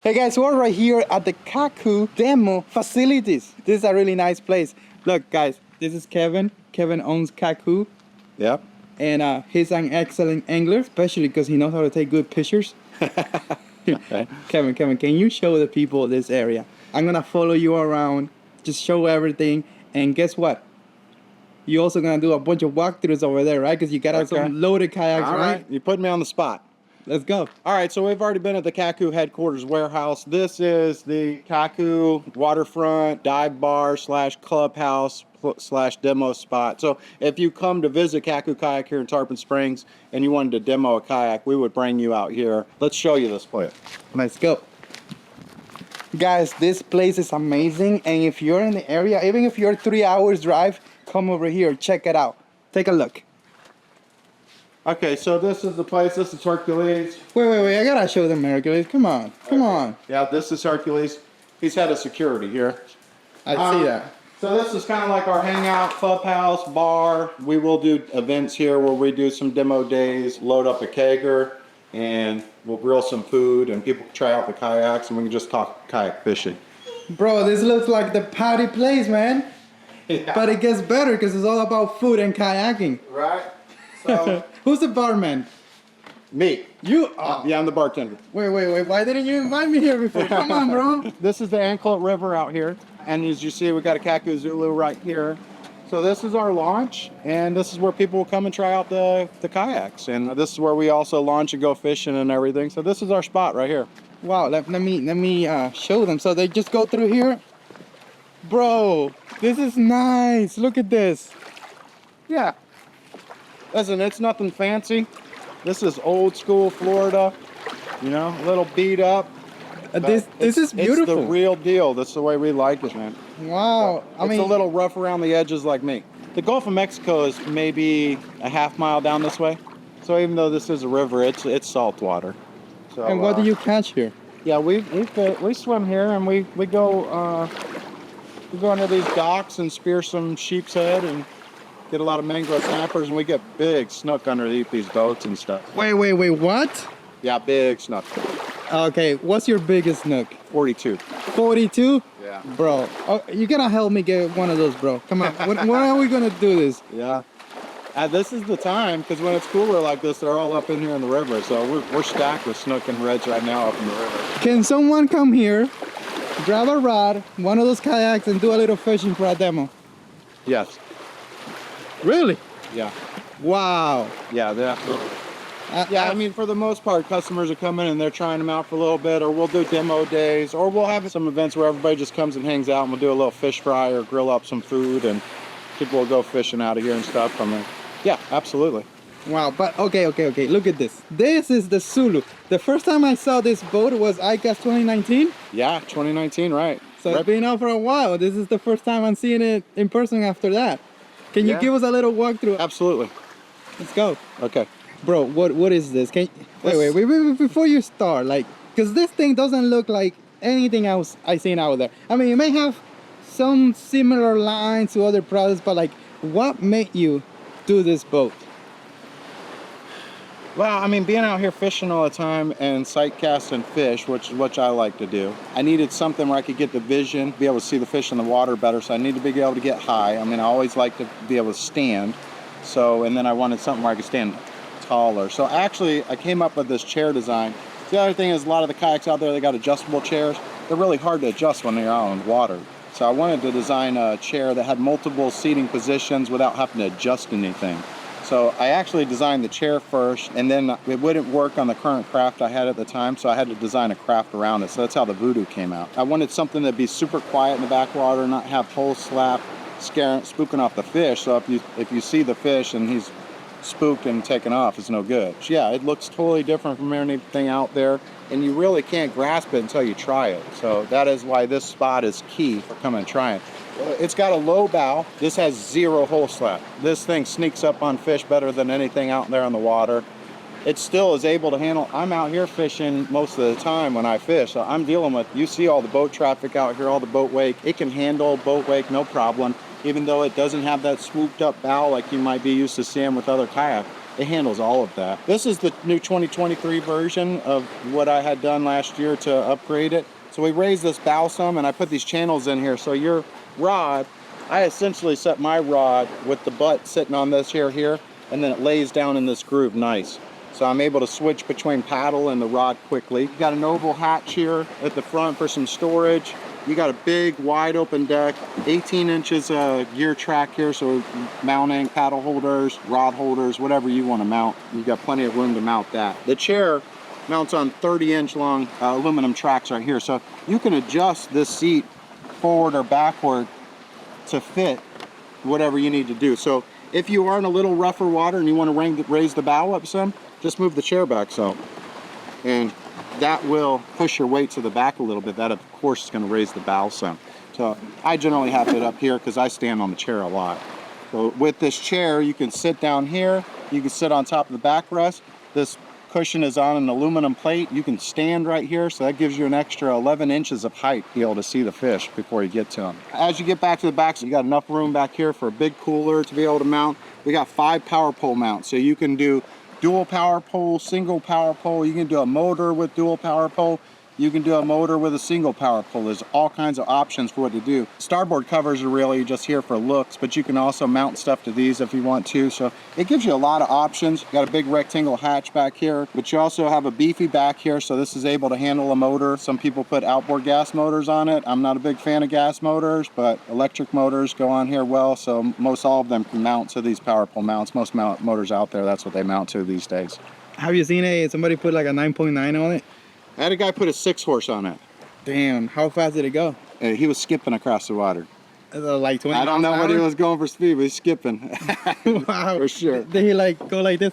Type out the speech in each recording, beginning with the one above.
Hey guys, we're right here at the Kaku demo facilities. This is a really nice place. Look guys, this is Kevin. Kevin owns Kaku. Yep. And he's an excellent angler, especially because he knows how to take good pictures. Okay. Kevin, can you show the people this area? I'm gonna follow you around, just show everything. And guess what? You're also gonna do a bunch of walkthroughs over there, right? Because you got some loaded kayaks, All right? You put me on the spot. Let's go. All right, so we've already been at the Kaku headquarters warehouse. This is the Kaku waterfront dive bar slash clubhouse slash demo spot. So if you come to visit Kaku Kayak here in Tarpon Springs and you wanted to demo a kayak, we would bring you out here. Let's show you this place. Let's go. Guys, this place is amazing. And if you're in the area, even if you're 3 hours drive, come over here, check it out. Take a look. Okay, so this is the place. This is Hercules. Wait, I gotta show them Hercules. Come on. Yeah, this is Hercules. He's head of security here. I see that. So this is kind of like our hangout clubhouse bar. We will do events here where we do some demo days, load up a kegger, and we'll grill some food, and people can try out the kayaks, and we can just talk kayak fishing. Bro, this looks like the party place, man. Yeah. But it gets better because it's all about food and kayaking. Right? So Who's the barman? me. You? Yeah, I'm the bartender. Wait. Why didn't you invite me here before? Come on, bro. This is the Anklet River out here, and as you see, we got a Kaku Zulu right here. So this is our launch, and this is where people will come and try out the kayaks, and this is where we also launch and go fishing and everything. So this is our spot right here. Wow, let me show them. So they just go through here. Bro, this is nice. Look at this. Yeah. Listen, it's nothing fancy. This is old school Florida, you know, a little beat up. This is beautiful. It's the real deal. That's the way we like it, man. Wow. I mean, it's a little rough around the edges like me. The Gulf of Mexico is maybe a half mile down this way. So even though this is a river, it's salt water. So, and what do you catch here? Yeah, we swim here, and we go into these docks and spear some sheep's head and get a lot of mangrove snappers, and we get big snook underneath these boats and stuff. Wait, what? Yeah, big snook. Okay, what's your biggest snook? 42. 42? Yeah. Bro, you gotta help me get one of those, bro. Come on, when are we gonna do this? Yeah. This is the time, because when it's cooler like this, they're all up in here in the river. So we're stacked with snook and reds right now up in the river. Can someone come here, grab a rod, one of those kayaks, and do a little fishing for a demo? Yes. Really? Yeah. Wow. Yeah, yeah, I mean, for the most part, customers are coming and they're trying them out for a little bit, or we'll do demo days, or we'll have some events where everybody just comes and hangs out, and we'll do a little fish fry or grill up some food, and people will go fishing out of here and stuff. I mean, yeah, absolutely. Wow, but okay, look at this. This is the Zulu. The first time I saw this boat was, I guess, 2019? Yeah, 2019, right. So it's been out for a while. This is the first time I'm seeing it in person after that. Can you give us a little walkthrough? Absolutely. Let's go. Okay. Bro, what is this? Wait, before you start, like, because this thing doesn't look like anything else I've seen out there. I mean, it may have some similar lines to other products, but like, what made you do this boat? Well, I mean, being out here fishing all the time and sight casting fish, which I like to do, I needed something where I could get the vision, be able to see the fish in the water better, so I need to be able to get high. I mean, I always like to be able to stand, and then I wanted something where I could stand taller. So actually, I came up with this chair design. The other thing is, a lot of the kayaks out there, they got adjustable chairs. They're really hard to adjust when they're out on water. So I wanted to design a chair that had multiple seating positions without having to adjust anything. So I actually designed the chair first, and then it wouldn't work on the current craft I had at the time, so I had to design a craft around it. So that's how the VOODO came out. I wanted something that'd be super quiet in the backwater, not have whole slap spooking off the fish. So if you see the fish and he's spooked and taken off, it's no good. So yeah, it looks totally different from anything out there, and you really can't grasp it until you try it. So that is why this spot is key for coming and trying it. It's got a low bow. This has 0 hole slap. This thing sneaks up on fish better than anything out there on the water. It still is able to handle. I'm out here fishing most of the time when I fish, so I'm dealing with, you see all the boat traffic out here, all the boat wake. It can handle boat wake, no problem, even though it doesn't have that swooped up bow like you might be used to seeing with other kayaks. it handles all of that. This is the new 2023 version of what I had done last year to upgrade it. So we raised this bow some, and I put these channels in here. So your rod, I essentially set my rod with the butt sitting on this here, and then it lays down in this groove nice. So I'm able to switch between paddle and the rod quickly. You got an oval hatch here at the front for some storage. You got a big wide open deck, 18 inches gear track here, so mounting paddle holders, rod holders, whatever you want to mount. You've got plenty of room to mount that. The chair mounts on 30-inch long aluminum tracks right here, so you can adjust this seat forward or backward to fit whatever you need to do. So if you are in a little rougher water and you want to raise the bow up some, just move the chair back some, and that will push your weight to the back a little bit. That, of course, is going to raise the bow some. So I generally have it up here because I stand on the chair a lot. So with this chair, you can sit down here. You can sit on top of the backrest. This cushion is on an aluminum plate. You can stand right here, so that gives you an extra 11 inches of height to be able to see the fish before you get to them. As you get back to the back, so you got enough room back here for a big cooler to be able to mount. We got 5 power pole mounts, so you can do dual power pole, single power pole. You can do a motor with dual power pole. You can do a motor with a single power pole. There's all kinds of options for what to do. Starboard covers are really just here for looks, but you can also mount stuff to these if you want to. So it gives you a lot of options. You got a big rectangle hatch back here, but you also have a beefy back here. So this is able to handle a motor. Some people put outboard gas motors on it. I'm not a big fan of gas motors, but electric motors go on here well. So most all of them can mount to these power pole mounts. Most motors out there, that's what they mount to these days. Have you seen somebody put like a 9.9 on it? I had a guy put a 6-horse on it. Damn, how fast did it go? He was skipping across the water. Like 20 I don't know what he was going for speed, but he's skipping. Wow. For sure. Did he like go like this,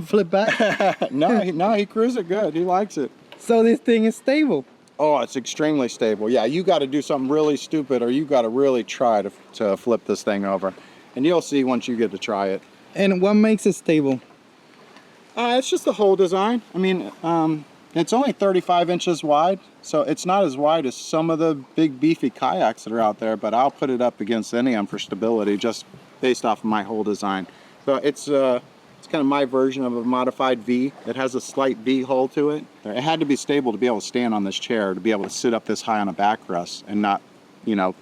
flip back? No, he cruised it good. He likes it. So this thing is stable. Oh, it's extremely stable. Yeah, you got to do something really stupid, or you got to really try to flip this thing over. And you'll see once you get to try it. And what makes it stable? It's just the whole design. I mean, it's only 35 inches wide, so it's not as wide as some of the big beefy kayaks that are out there, but I'll put it up against any of them for stability just based off of my whole design. So it's kind of my version of a modified V. It has a slight V hull to it. It had to be stable to be able to stand on this chair, to be able to sit up this high on a backrest and not,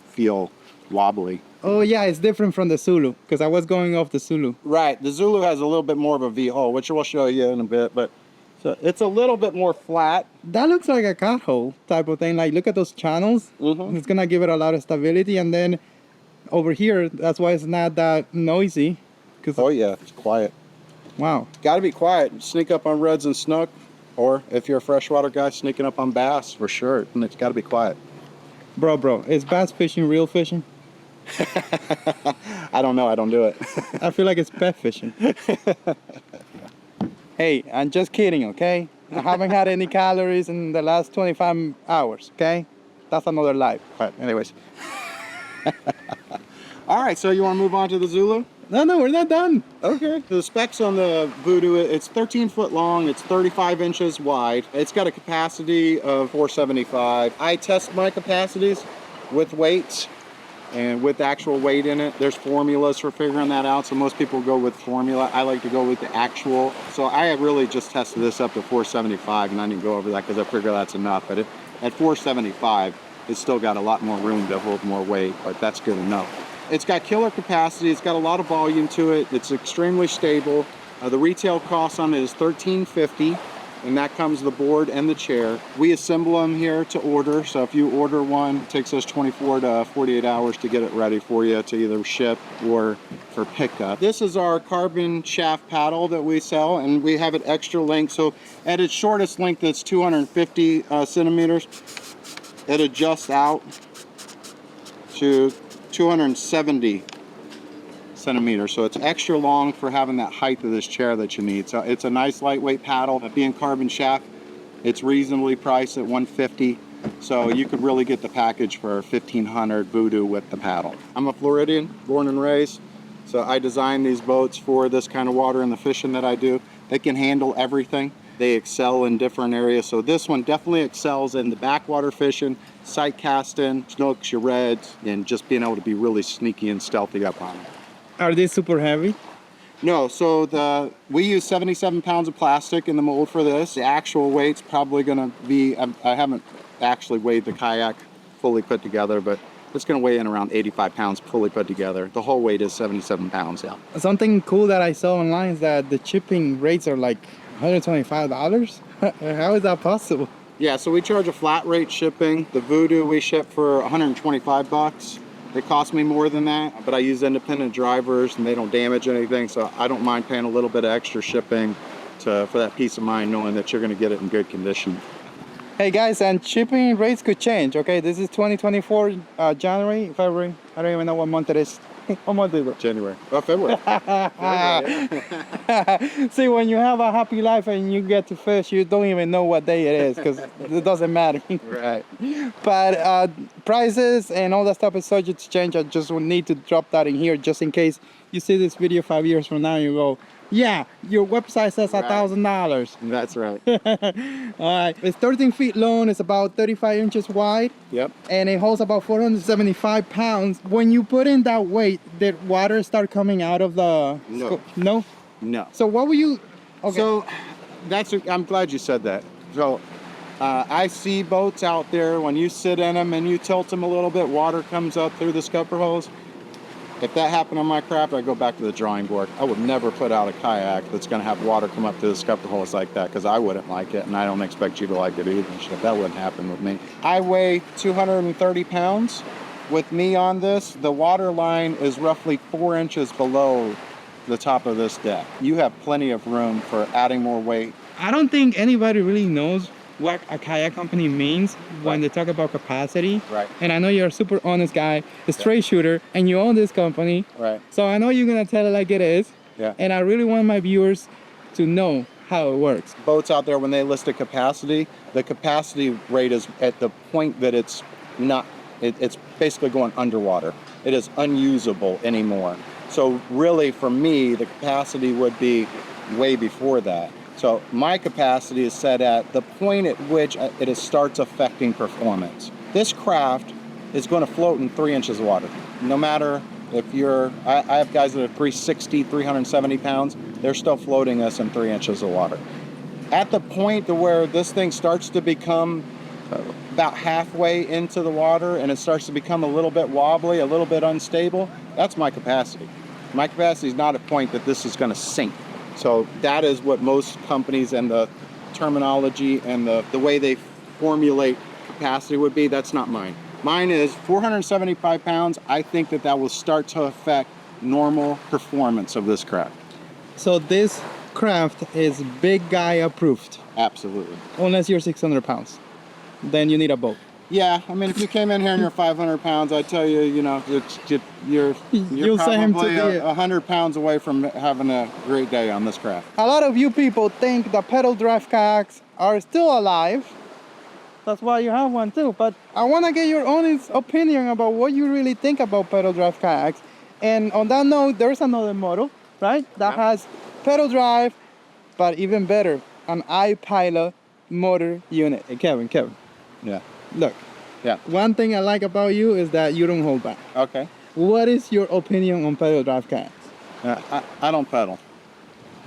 feel wobbly. Oh yeah, it's different from the Zulu, because I was going off the Zulu. Right, the Zulu has a little bit more of a V hull, which we'll show you in a bit, but so it's a little bit more flat. That looks like a cat hole type of thing. Like, look at those channels. Mm-hmm. It's gonna give it a lot of stability. And then over here, that's why it's not that noisy. Oh yeah, it's quiet. Wow. Got to be quiet. Sneak up on reds and snook, or if you're a freshwater guy, sneaking up on bass for sure. And it's got to be quiet. Bro, is bass fishing real fishing? I don't know. I don't do it. I feel like it's pet fishing. Hey, I'm just kidding, okay? I haven't had any calories in the last 25 hours, okay? That's another life. But anyways. All right, so you want to move on to the Zulu? No, we're not done. Okay. The specs on the Voodoo, it's 13 foot long, it's 35 inches wide. It's got a capacity of 475. I test my capacities with weights and with actual weight in it. There's formulas for figuring that out, so most people go with formula. I like to go with the actual. So I really just tested this up to 475, and I didn't go over that because I figure that's enough. But at 475, it's still got a lot more room to hold more weight, but that's good enough. It's got killer capacity. It's got a lot of volume to it. It's extremely stable. The retail cost on it is $13.50, and that comes the board and the chair. We assemble them here to order, so if you order one, it takes us 24 to 48 hours to get it ready for you to either ship or for pickup. This is our carbon shaft paddle that we sell, and we have it extra length. So at its shortest length, it's 250 centimeters. It adjusts out to 270 centimeters, so it's extra long for having that height of this chair that you need. So it's a nice lightweight paddle. Being carbon shaft, it's reasonably priced at $150, so you could really get the package for $1,500 Voodoo with the paddle. I'm a Floridian, born and raised, so I designed these boats for this kind of water and the fishing that I do. They can handle everything. They excel in different areas, so this one definitely excels in the backwater fishing, sight casting, snooks, your reds, and just being able to be really sneaky and stealthy up on it. Are they super heavy? No, so we use 77 pounds of plastic in the mold for this. The actual weight's probably gonna be, I haven't actually weighed the kayak fully put together, but it's gonna weigh in around 85 pounds fully put together. The whole weight is 77 pounds, yeah. Something cool that I saw online is that the shipping rates are like $125. How is that possible? Yeah, so we charge a flat rate shipping. The Voodoo we ship for 125 bucks. It costs me more than that, but I use independent drivers and they don't damage anything, so I don't mind paying a little bit of extra shipping for that peace of mind knowing that you're gonna get it in good condition. Hey guys, and shipping rates could change, okay? This is 2024, January, February. I don't even know what month it is. What month is it? January. Oh, February. See, when you have a happy life and you get to fish, you don't even know what day it is because it doesn't matter. Right. But prices and all that stuff is subject to change. I just need to drop that in here just in case you see this video 5 years from now and you go, yeah, your website says $1,000. That's right. All right, it's 13 feet long, it's about 35 inches wide. Yep. And it holds about 475 pounds. When you put in that weight, did water start coming out of the... No. No? No. So what were you... Okay. So I'm glad you said that. So I see boats out there, when you sit in them and you tilt them a little bit, water comes up through the scupper holes. If that happened on my craft, I'd go back to the drawing board. I would never put out a kayak that's gonna have water come up through the scupper holes like that, because I wouldn't like it, and I don't expect you to like it either. That wouldn't happen with me. I weigh 230 pounds. With me on this, the water line is roughly 4 inches below the top of this deck. You have plenty of room for adding more weight. I don't think anybody really knows what a kayak company means when they talk about capacity. Right. And I know you're a super honest guy, a straight shooter, and you own this company. Right. So I know you're gonna tell it like it is. Yeah. And I really want my viewers to know how it works. Boats out there, when they list a capacity, the capacity rate is at the point that it's not, it's basically going underwater. It is unusable anymore. So really, for me, the capacity would be way before that. So my capacity is set at the point at which it starts affecting performance. This craft is going to float in 3 inches of water. No matter if you're, I have guys that are 360, 370 pounds, they're still floating us in 3 inches of water. At the point to where this thing starts to become about halfway into the water and it starts to become a little bit wobbly, a little bit unstable, that's my capacity. My capacity is not a point that this is going to sink. So that is what most companies and the terminology and the way they formulate capacity would be. That's not mine. Mine is 475 pounds. I think that will start to affect normal performance of this craft. So this craft is big guy approved. Absolutely. Unless you're 600 pounds. Then you need a boat. Yeah, I mean, if you came in here and you're 500 pounds, I tell you, you know, you're You'll say him to probably the 100 pounds away from having a great day on this craft. A lot of you people think the pedal drive kayaks are still alive. That's why you have one too. But I want to get your honest opinion about what you really think about pedal drive kayaks. And on that note, there's another model, right? That has pedal drive, but even better, an iPilot motor unit. Hey, Kevin. Yeah. Look. Yeah. One thing I like about you is that you don't hold back. Okay. What is your opinion on pedal drive kayaks? I don't pedal.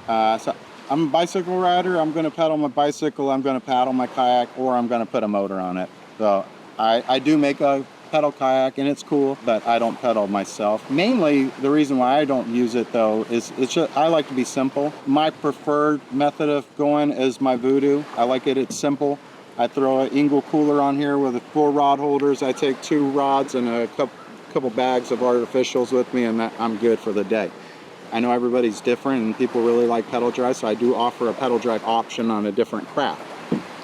So I'm a bicycle rider. I'm going to pedal my bicycle. I'm going to paddle my kayak, or I'm going to put a motor on it. So I do make a pedal kayak, and it's cool, but I don't pedal myself. Mainly, the reason why I don't use it though is it's just I like to be simple. My preferred method of going is my Voodoo. I like it. It's simple. I throw an Engel cooler on here with 4 rod holders. I take 2 rods and a couple bags of artificials with me, and I'm good for the day. I know everybody's different and people really like pedal drive, so I do offer a pedal drive option on a different craft.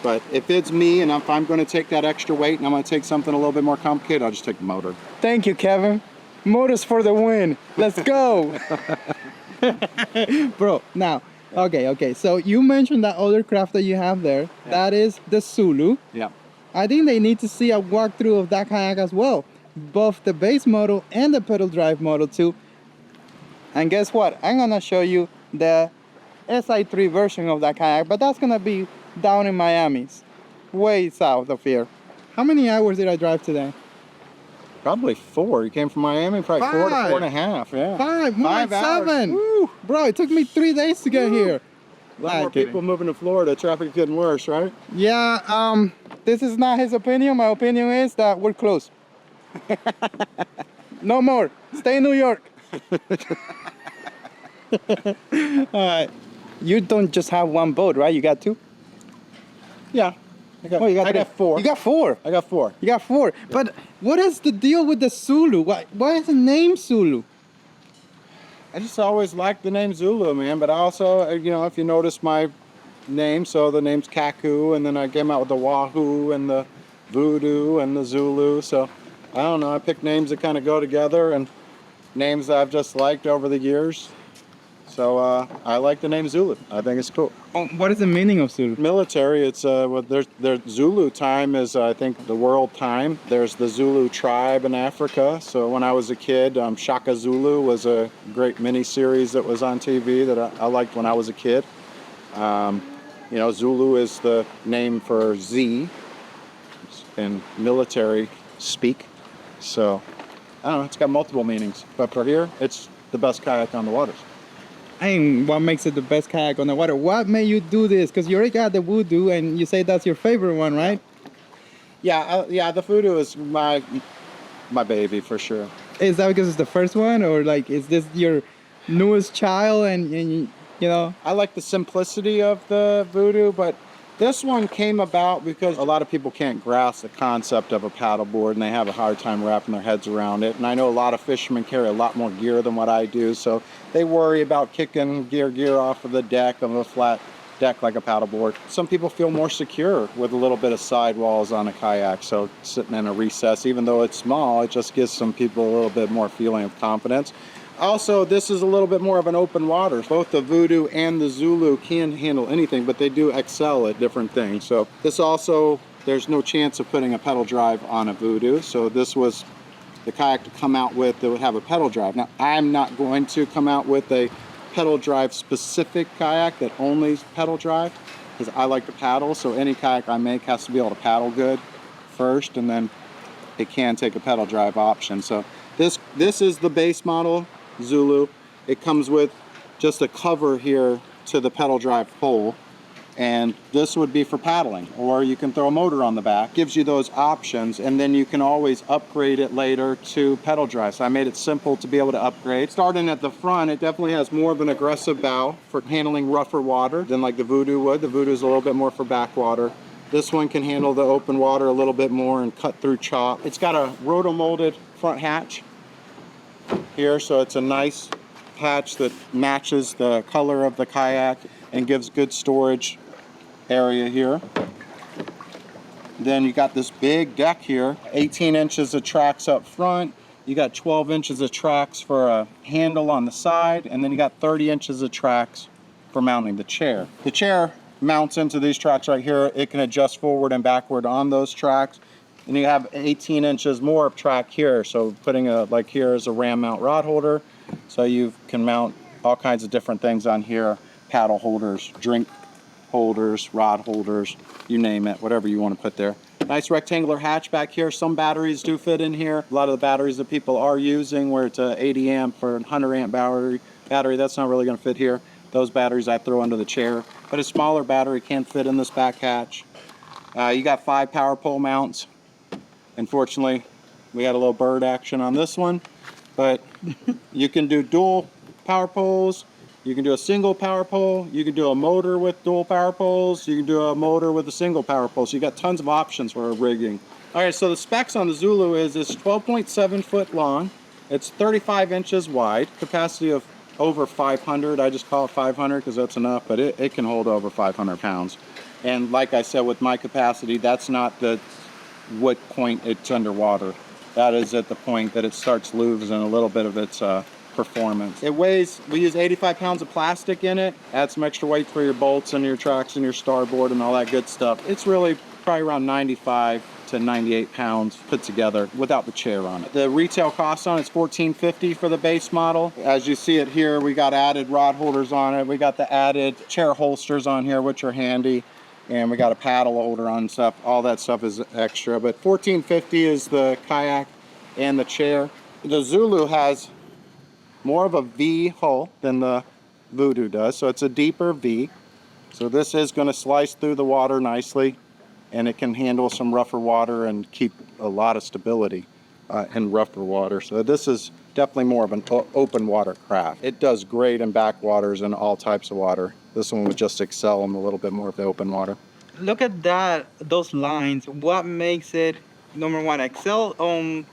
But if it's me and if I'm going to take that extra weight and I'm going to take something a little bit more complicated, I'll just take the motor. Thank you, Kevin. Motors for the win. Let's go. Bro, now, okay. So you mentioned that other craft that you have there. Yeah. That is the Zulu. Yeah. I think they need to see a walkthrough of that kayak as well. Both the base model and the pedal drive model too. And guess what? I'm gonna show you the SI3 version of that kayak, but that's gonna be down in Miami, way south of here. How many hours did I drive today? Probably 4. You came from Miami, probably 4 to 4.5. Yeah. 5, more like 5 hours. 7. Woo. Bro, it took me 3 days to get here. A lot more people moving to Florida. Traffic getting worse, right? Yeah, this is not his opinion. My opinion is that we're close. No more. Stay in New York. Alright. You don't just have one boat, right? You got 2? Yeah. I got 4. You got 4. I got 4. You got 4. Yeah. But what is the deal with the Zulu? Why is the name Zulu? I just always liked the name Zulu, man. But I also, you know, if you notice my name, so the name's Kaku, and then I came out with the Wahoo and the Voodoo and the Zulu. So I don't know. I picked names that kind of go together and names that I've just liked over the years. So I like the name Zulu. I think it's cool. Oh, what is the meaning of Zulu? Military. It's their Zulu time is I think the world time. There's the Zulu tribe in Africa. So when I was a kid, Shaka Zulu was a great mini-series that was on TV that I liked when I was a kid. You know, Zulu is the name for Z in military speak. So I don't know. It's got multiple meanings, but for here, it's the best kayak on the waters. And what makes it the best kayak on the water? What made you do this? Because you already got the Voodoo, and you say that's your favorite one, right? Yeah, yeah. The Voodoo is my baby for sure. Is that because it's the first one, or like is this your newest child? And you know? I like the simplicity of the Voodoo, but this one came about because a lot of people can't grasp the concept of a paddleboard, and they have a hard time wrapping their heads around it. And I know a lot of fishermen carry a lot more gear than what I do, so they worry about kicking gear off of the deck of a flat deck like a paddleboard. Some people feel more secure with a little bit of sidewalls on a kayak, so sitting in a recess, even though it's small, it just gives some people a little bit more feeling of confidence. Also, this is a little bit more of an open water. Both the Voodoo and the Zulu can handle anything, but they do excel at different things. So this also, there's no chance of putting a pedal drive on a Voodoo. So this was the kayak to come out with that would have a pedal drive. Now, I'm not going to come out with a pedal drive specific kayak that only pedal drive, because I like to paddle. So any kayak I make has to be able to paddle good first, and then it can take a pedal drive option. So this is the base model Zulu. It comes with just a cover here to the pedal drive pole, and this would be for paddling, or you can throw a motor on the back. Gives you those options, and then you can always upgrade it later to pedal drive. So I made it simple to be able to upgrade. Starting at the front, it definitely has more of an aggressive bow for handling rougher water than like the Voodoo would. The Voodoo is a little bit more for backwater. This one can handle the open water a little bit more and cut through chop. It's got a roto-molded front hatch here, so it's a nice hatch that matches the color of the kayak and gives good storage area here. Then you got this big deck here, 18 inches of tracks up front. You got 12 inches of tracks for a handle on the side, and then you got 30 inches of tracks for mounting the chair. The chair mounts into these tracks right here. It can adjust forward and backward on those tracks. And you have 18 inches more of track here. So putting like here is a ram mount rod holder. So you can mount all kinds of different things on here. Paddle holders, drink holders, rod holders, you name it, whatever you want to put there. Nice rectangular hatch back here. Some batteries do fit in here. A lot of the batteries that people are using, where it's a 80 amp or 100 amp battery, that's not really going to fit here. Those batteries I throw under the chair. But a smaller battery can fit in this back hatch. You got 5 power pole mounts. Unfortunately, we had a little bird action on this one, but you can do dual power poles. You can do a single power pole. You can do a motor with dual power poles. You can do a motor with a single power pole. So you got tons of options for rigging. All right, so the specs on the Zulu is it's 12.7 foot long. It's 35 inches wide, capacity of over 500. I just call it 500 because that's enough, but it can hold over 500 pounds. And like I said, with my capacity, that's not the what point it's underwater. That is at the point that it starts losing a little bit of its performance. It weighs, we use 85 pounds of plastic in it, add some extra weight for your bolts and your tracks and your starboard and all that good stuff. It's really probably around 95 to 98 pounds put together without the chair on it. The retail cost on it's $14.50 for the base model. As you see it here, we got added rod holders on it. We got the added chair holsters on here, which are handy. And we got a paddle holder on stuff. All that stuff is extra, but $14.50 is the kayak. and the chair. The Zulu has more of a V hull than the VOODO does, so it's a deeper V. So this is going to slice through the water nicely, and it can handle some rougher water and keep a lot of stability in rougher water. So this is definitely more of an open water craft. It does great in backwaters and all types of water. This one would just excel in a little bit more of the open water. Look at that, those lines. What makes it, number one, excel on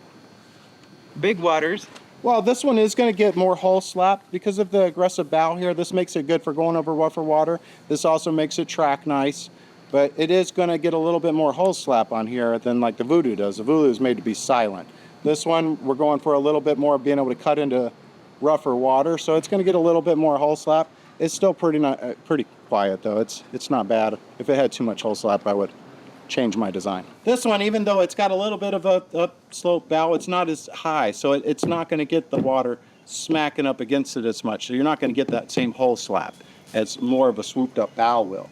big waters? Well, this one is going to get more hull slap because of the aggressive bow here. This makes it good for going over rougher water. This also makes it track nice, but it is going to get a little bit more hull slap on here than like the VOODO does. The VOODO is made to be silent. This one, we're going for a little bit more of being able to cut into rougher water, so it's going to get a little bit more hull slap. It's still pretty quiet though. It's not bad. If it had too much hull slap, I would change my design. This one, even though it's got a little bit of a slope bow, it's not as high, so it's not going to get the water smacking up against it as much. So you're not going to get that same hull slap. It's more of a swooped up bow will.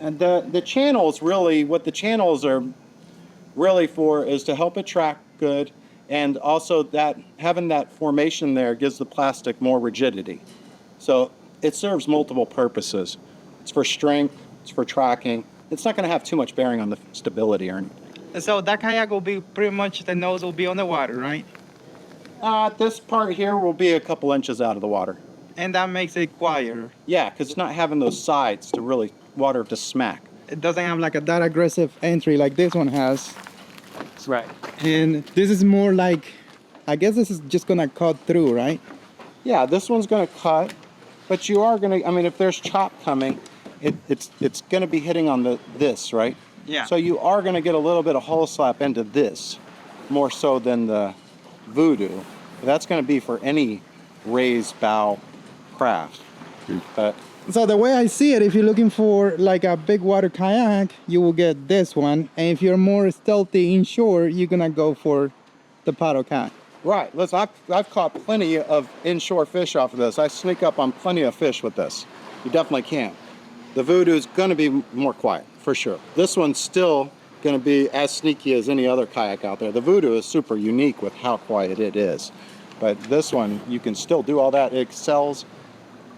And the channels, really, what the channels are really for is to help it track good, and also that having that formation there gives the plastic more rigidity. So it serves multiple purposes. It's for strength, it's for tracking. It's not going to have too much bearing on the stability or anything. So that kayak will be pretty much, the nose will be on the water, right? This part here will be a couple inches out of the water. And that makes it quieter. Yeah, because it's not having those sides to really water to smack. It doesn't have like that aggressive entry like this one has. That's right. And this is more like, I guess this is just gonna cut through, right? Yeah, this one's gonna cut, but you are gonna, I mean, if there's chop coming, it's gonna be hitting on this, right? Yeah. So you are gonna get a little bit of hull slap into this, more so than the VOODO. That's gonna be for any raised bow craft. But so the way I see it, if you're looking for like a big water kayak, you will get this one. And if you're more stealthy inshore, you're gonna go for the paddle kayak. right, listen, I've caught plenty of inshore fish off of this. I sneak up on plenty of fish with this. You definitely can. The VOODO is going to be more quiet, for sure. This one's still going to be as sneaky as any other kayak out there. The VOODO is super unique with how quiet it is. But this one, you can still do all that. It excels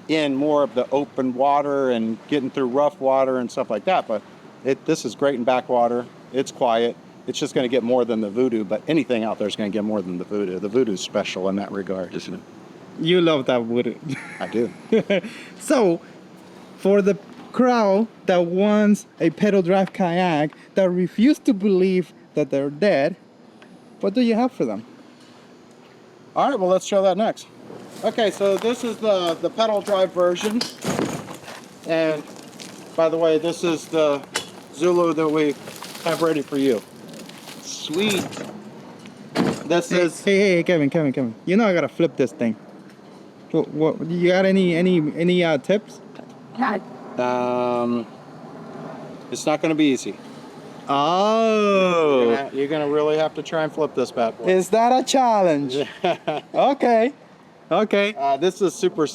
in more of the open water and getting through rough water and stuff like that. But this is great in backwater. It's quiet. It's just going to get more than the VOODO, but anything out there is going to get more than the VOODO. The VOODO is special in that regard, isn't it? You love that VOODO. I do. So, for the crowd that wants a pedal drive kayak, that refuse to believe that they're dead, what do you have for them? All right, well, let's show that next. Okay, so this is the pedal drive version. And by the way, this is the Zulu that we have ready for you. Sweet. This is... Hey, Kevin. You know I gotta flip this thing. What you got any tips? It's not going to be easy. Oh. You're gonna really have to try and flip this bad boy. Is that a challenge? Okay. This is super.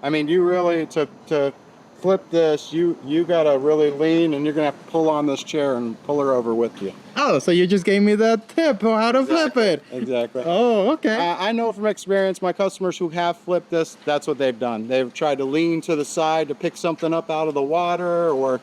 I mean, you really to flip this. You gotta really lean, and you're gonna have to pull on this chair and pull her over with you. Oh, so you just gave me the tip on how to flip it. Exactly. Oh, okay. I know from experience, my customers who have flipped this, that's what they've done. They've tried to lean to the side to pick something up out of the water, or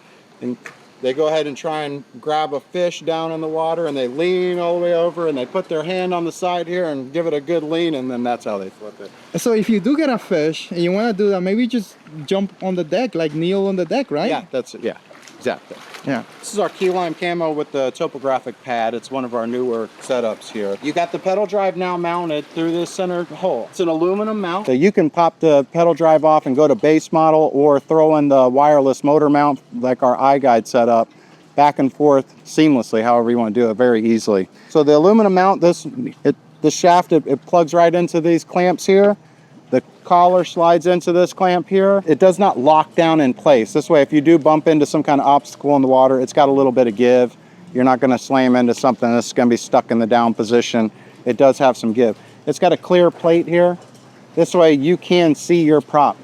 they go ahead and try and grab a fish down in the water, and they lean all the way over, and they put their hand on the side here and give it a good lean, and then that's how they flip it. So if you do get a fish and you want to do that, maybe just jump on the deck, like kneel on the deck, right? Yeah, that's it. Yeah, exactly. Yeah. This is our key lime camo with the topographic pad. It's one of our newer setups here. You got the pedal drive now mounted through this center hole. It's an aluminum mount. So you can pop the pedal drive off and go to base model, or throw in the wireless motor mount like our iGuide setup, back and forth seamlessly, however you want to do it, very easily. So the aluminum mount, the shaft, it plugs right into these clamps here. The collar slides into this clamp here. It does not lock down in place. This way, if you do bump into some kind of obstacle in the water, it's got a little bit of give. You're not gonna slam into something that's gonna be stuck in the down position. It does have some give. It's got a clear plate here. This way you can see your prop.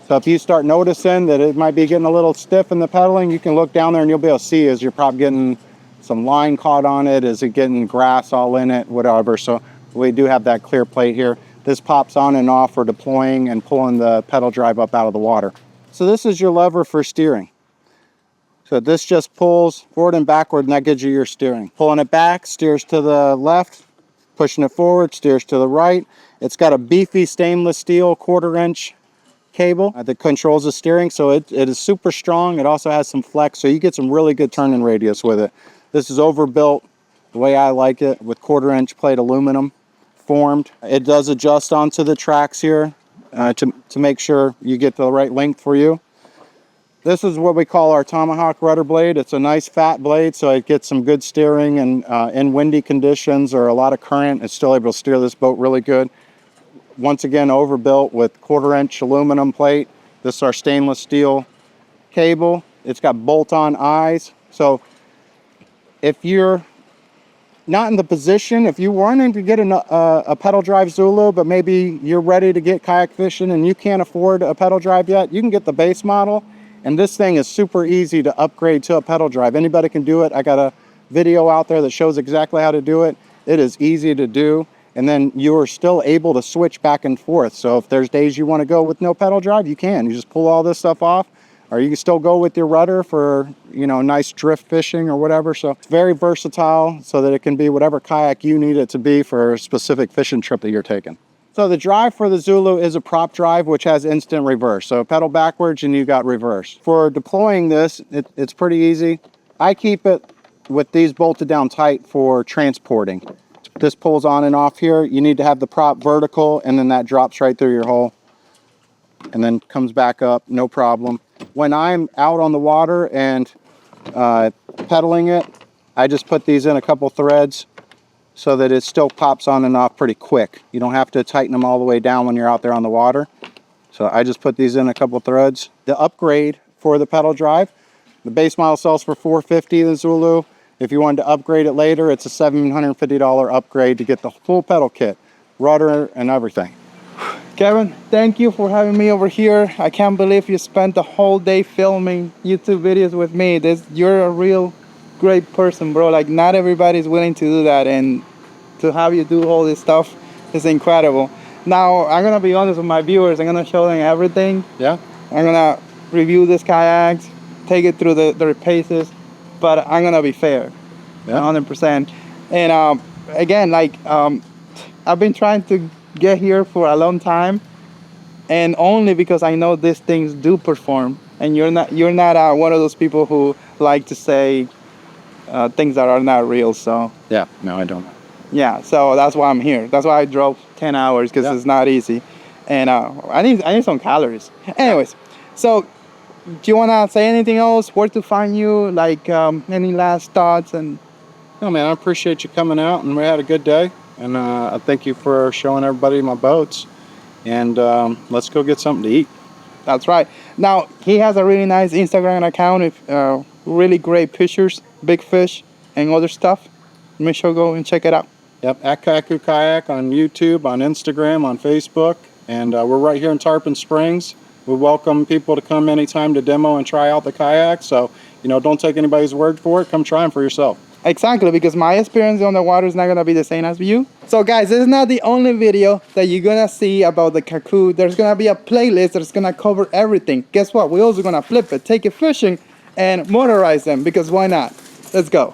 So if you start noticing that it might be getting a little stiff in the pedaling, you can look down there and you'll be able to see, is your prop getting some line caught on it? Is it getting grass all in it? Whatever. So we do have that clear plate here. This pops on and off for deploying and pulling the pedal drive up out of the water. So this is your lever for steering. So this just pulls forward and backward, and that gives you your steering. Pulling it back, steers to the left. Pushing it forward, steers to the right. It's got a beefy stainless steel 1/4 inch cable that controls the steering, so it is super strong. It also has some flex, so you get some really good turning radius with it. This is overbuilt the way I like it, with 1/4 inch plate aluminum formed. It does adjust onto the tracks here to make sure you get the right length for you. This is what we call our tomahawk rudder blade. It's a nice fat blade, so it gets some good steering, and in windy conditions or a lot of current, it's still able to steer this boat really good. Once again, overbuilt with 1/4 inch aluminum plate. This is our stainless steel cable. It's got bolt-on eyes. So if you're not in the position, if you wanted to get a pedal drive Zulu, but maybe you're ready to get kayak fishing and you can't afford a pedal drive yet, you can get the base model. And this thing is super easy to upgrade to a pedal drive. Anybody can do it. I got a video out there that shows exactly how to do it. It is easy to do. And then you're still able to switch back and forth. So if there's days you want to go with no pedal drive, you can. You just pull all this stuff off, or you can still go with your rudder for, you know, nice drift fishing or whatever. So it's very versatile, so that it can be whatever kayak you need it to be for a specific fishing trip that you're taking. So the drive for the Zulu is a prop drive, which has instant reverse. So pedal backwards and you got reverse. For deploying this, it's pretty easy. I keep it with these bolted down tight for transporting. This pulls on and off here. You need to have the prop vertical, and then that drops right through your hole and then comes back up, no problem. When I'm out on the water and pedaling it, I just put these in a couple threads so that it still pops on and off pretty quick. You don't have to tighten them all the way down when you're out there on the water. So I just put these in a couple threads. The upgrade for the pedal drive, the base model sells for $450, the Zulu. If you wanted to upgrade it later, it's a $750 upgrade to get the full pedal kit, rudder and everything. Kevin, thank you for having me over here. I can't believe you spent the whole day filming YouTube videos with me. You're a real great person, bro. Like, not everybody's willing to do that, and to have you do all this stuff is incredible. Now, I'm gonna be honest with my viewers. I'm gonna show them everything. Yeah. I'm gonna review this kayaks, take it through the paces, but I'm gonna be fair, 100%. And again, like, I've been trying to get here for a long time, and only because I know these things do perform. And you're not one of those people who like to say things that are not real. So yeah, no, I don't. Yeah, so that's why I'm here. That's why I drove 10 hours, because it's not easy, and I need some calories. Anyways, so do you want to say anything else? Where to find you? Like, any last thoughts? And no, man, I appreciate you coming out, and we had a good day, and I thank you for showing everybody my boats, and let's go get something to eat. That's right. Now, he has a really nice Instagram account with really great pictures, big fish and other stuff. Make sure to go and check it out. Yep, at Kaku Kayak on YouTube, on Instagram, on Facebook, and we're right here in Tarpon Springs. We welcome people to come anytime to demo and try out the kayak. So, you know, don't take anybody's word for it. Come try them for yourself. Exactly, because my experience on the water is not going to be the same as you. So guys, this is not the only video that you're going to see about the Kaku. There's going to be a playlist that's going to cover everything. Guess what? We're also going to flip it, take it fishing, and motorize them, because why not? Let's go.